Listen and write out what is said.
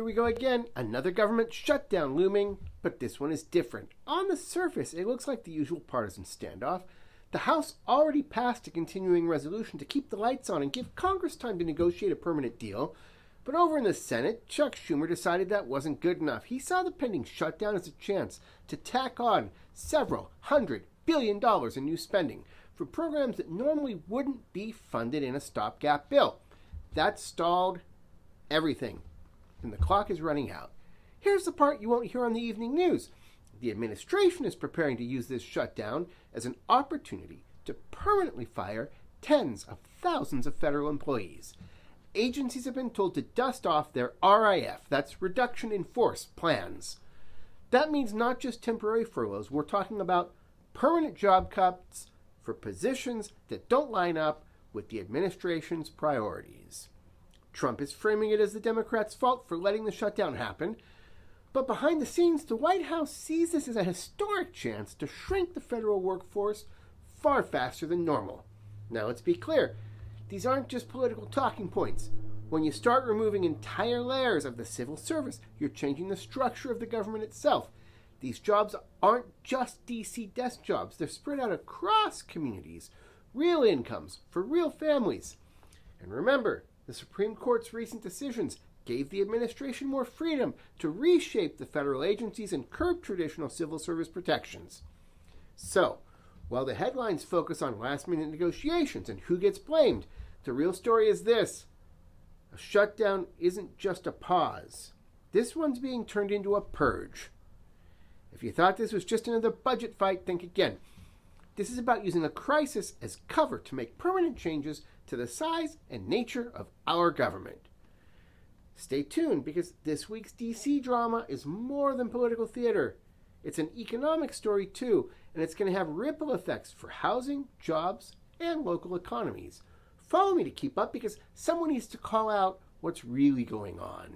Here we go again, another government shutdown looming, but this one is different. On the surface, it looks like the usual partisan standoff. The House already passed a continuing resolution to keep the lights on and give Congress time to negotiate a permanent deal. But over in the Senate, Chuck Schumer decided that wasn't good enough. He saw the pending shutdown as a chance to tack on several $100 billion in new spending for programs that normally wouldn't be funded in a stopgap bill. That stalled everything, and the clock is running out. Here's the part you won't hear on the evening news. The administration is preparing to use this shutdown as an opportunity to permanently fire tens of thousands of federal employees. Agencies have been told to dust off their RIF, that's reduction in force plans. That means not just temporary furloughs, we're talking about permanent job cuts for positions that don't line up with the administration's priorities. Trump is framing it as the Democrats' fault for letting the shutdown happen, but behind the scenes, the White House sees this as a historic chance to shrink the federal workforce far faster than normal. Now, let's be clear. These aren't just political talking points. When you start removing entire layers of the civil service, you're changing the structure of the government itself. These jobs aren't just DC desk jobs. They're spread out across communities, real incomes for real families. And remember, the Supreme Court's recent decisions gave the administration more freedom to reshape the federal agencies and curb traditional civil service protections. So, while the headlines focus on last-minute negotiations and who gets blamed, the real story is this. A shutdown isn't just a pause. This one's being turned into a purge. If you thought this was just another budget fight, think again. This is about using a crisis as cover to make permanent changes to the size and nature of our government. Stay tuned, because this week's DC drama is more than political theater. It's an economic story too, and it's going to have ripple effects for housing, jobs, and local economies. Follow me to keep up, because someone needs to call out what's really going on.